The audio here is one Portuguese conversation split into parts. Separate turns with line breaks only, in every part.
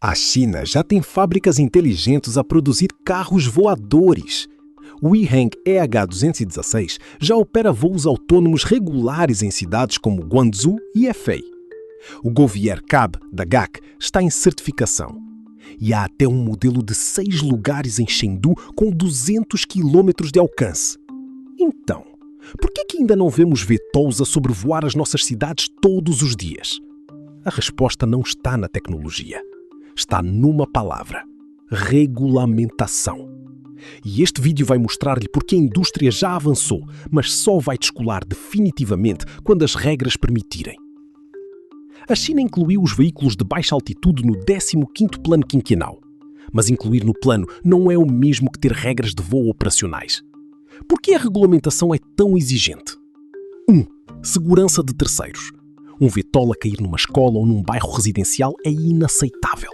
A China já tem fábricas inteligentes a produzir carros voadores. O Yiheng EH216 já opera voos autônomos regulares em cidades como Guangzhou e Hefei. O Govier Cab da GAC está em certificação. E há até um modelo de 6 lugares em Chengdu com 200 km de alcance. Então, por que ainda não vemos VTOLs a sobrevoar as nossas cidades todos os dias? A resposta não está na tecnologia. Está numa palavra: regulamentação. E este vídeo vai mostrar-lhe porque a indústria já avançou, mas só vai descolar definitivamente quando as regras permitirem. A China incluiu os veículos de baixa altitude no 15º Plano Quinquenal. Mas incluir no plano não é o mesmo que ter regras de voo operacionais. Por que a regulamentação é tão exigente? 1. Segurança de terceiros. Um VTOL a cair numa escola ou num bairro residencial é inaceitável.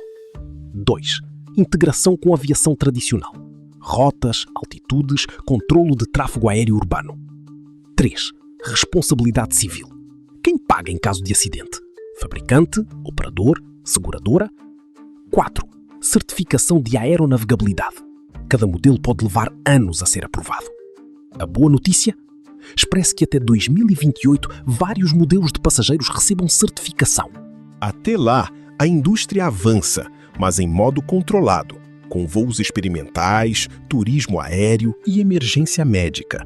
2. Integração com a aviação tradicional. Rotas, altitudes, controlo de tráfego aéreo urbano. 3. Responsabilidade civil. Quem paga em caso de acidente? Fabricante, operador, seguradora. 4. Certificação de aeronavegabilidade. Cada modelo pode levar anos a ser aprovado. A boa notícia? Espera-se que até 2028 vários modelos de passageiros recebam certificação.
Até lá, a indústria avança, mas em modo controlado, com voos experimentais, turismo aéreo e emergência médica.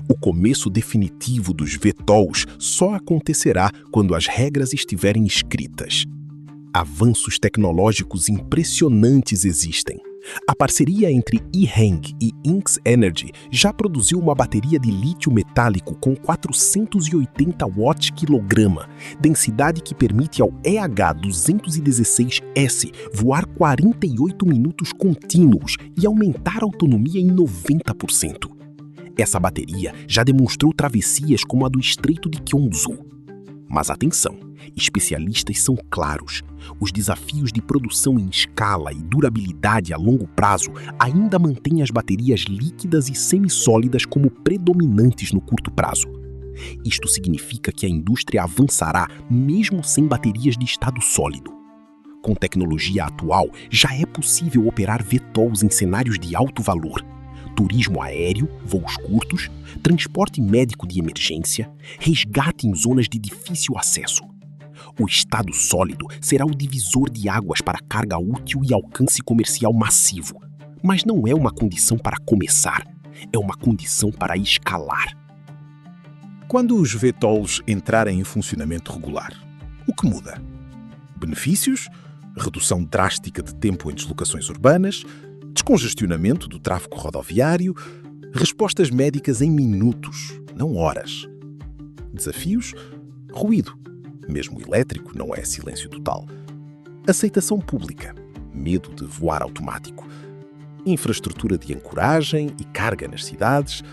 O começo definitivo dos VTOLs só acontecerá quando as regras estiverem escritas. Avanços tecnológicos impressionantes existem. A parceria entre Yiheng e Inks Energy já produziu uma bateria de lítio metálico com 480 watts-quilograma, densidade que permite ao EH216S voar 48 minutos contínuos e aumentar a autonomia em 90%. Essa bateria já demonstrou travessias como a do Estreito de Kyongsu. Mas atenção, especialistas são claros. Os desafios de produção em escala e durabilidade a longo prazo ainda mantêm as baterias líquidas e semissólidas como predominantes no curto prazo. Isto significa que a indústria avançará mesmo sem baterias de estado sólido. Com tecnologia atual, já é possível operar VTOLs em cenários de alto valor. Turismo aéreo, voos curtos, transporte médico de emergência, resgate em zonas de difícil acesso. O estado sólido será o divisor de águas para carga útil e alcance comercial massivo. Mas não é uma condição para começar, é uma condição para escalar.
Quando os VTOLs entrarem em funcionamento regular, o que muda? Benefícios? Redução drástica de tempo em deslocações urbanas? Descongestionamento do tráfego rodoviário? Respostas médicas em minutos, não horas. Desafios? Ruído. Mesmo elétrico não é silêncio total. Aceitação pública. Medo de voar automático. Infraestrutura de ancoragem e carga nas cidades.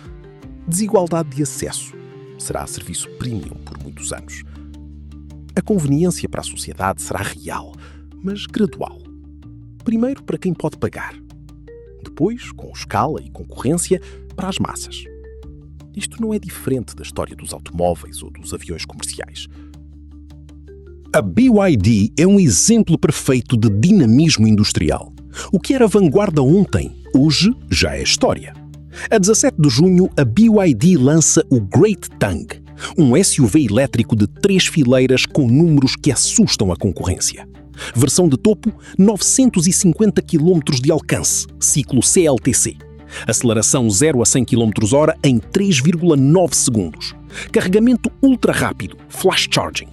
Desigualdade de acesso. Será serviço premium por muitos anos. A conveniência para a sociedade será real, mas gradual. Primeiro para quem pode pagar. Depois, com escala e concorrência, para as massas. Isto não é diferente da história dos automóveis ou dos aviões comerciais.
A BYD é um exemplo perfeito de dinamismo industrial. O que era vanguarda ontem, hoje já é história. A 17 de junho, a BYD lança o Great Tang, um SUV elétrico de 3 fileiras com números que assustam a concorrência. Versão de topo, 950 km de alcance, ciclo CLTC. Aceleração 0 a 100 km/h em 3,9 segundos. Carregamento ultra rápido, flash charging.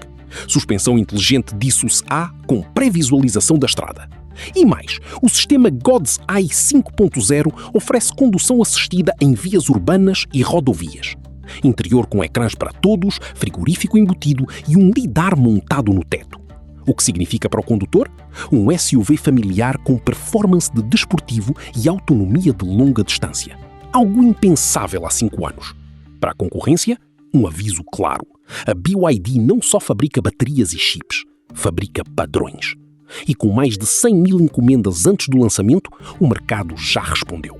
Suspensão inteligente DISUS-A com pré-visualização da estrada. E mais, o sistema God's Eye 5.0 oferece condução assistida em vias urbanas e rodovias. Interior com ecrãs para todos, frigorífico embutido e um lidar montado no teto. O que significa para o condutor? Um SUV familiar com performance de desportivo e autonomia de longa distância. Algo impensável há 5 anos. Para a concorrência, um aviso claro. A BYD não só fabrica baterias e chips, fabrica padrões. E com mais de 100 mil encomendas antes do lançamento, o mercado já respondeu.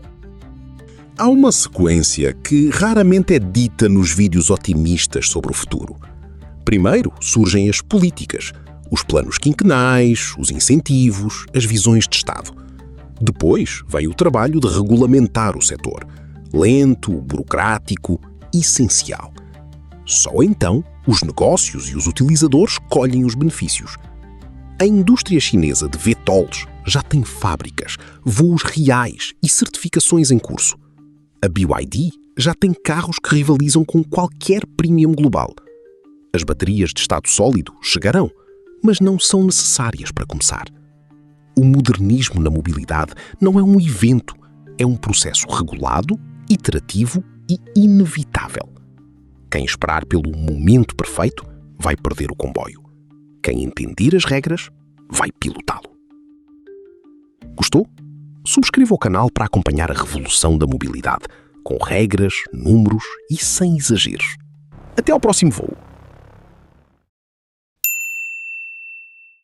Há uma sequência que raramente é dita nos vídeos otimistas sobre o futuro. Primeiro surgem as políticas,
Os planos quinquenais, os incentivos, as visões de Estado. Depois veio o trabalho de regulamentar o setor. Lento, burocrático, essencial. Só então os negócios e os utilizadores colhem os benefícios. A indústria chinesa de VTOLs já tem fábricas, voos reais e certificações em curso. A BYD já tem carros que rivalizam com qualquer premium global. As baterias de estado sólido chegarão, mas não são necessárias para começar. O modernismo na mobilidade não é um evento, é um processo regulado, iterativo e inevitável. Quem esperar pelo momento perfeito vai perder o comboio. Quem entender as regras vai pilotá-lo. Gostou? Subscreva o canal para acompanhar a revolução da mobilidade, com regras, números e sem exageros. Até ao próximo voo.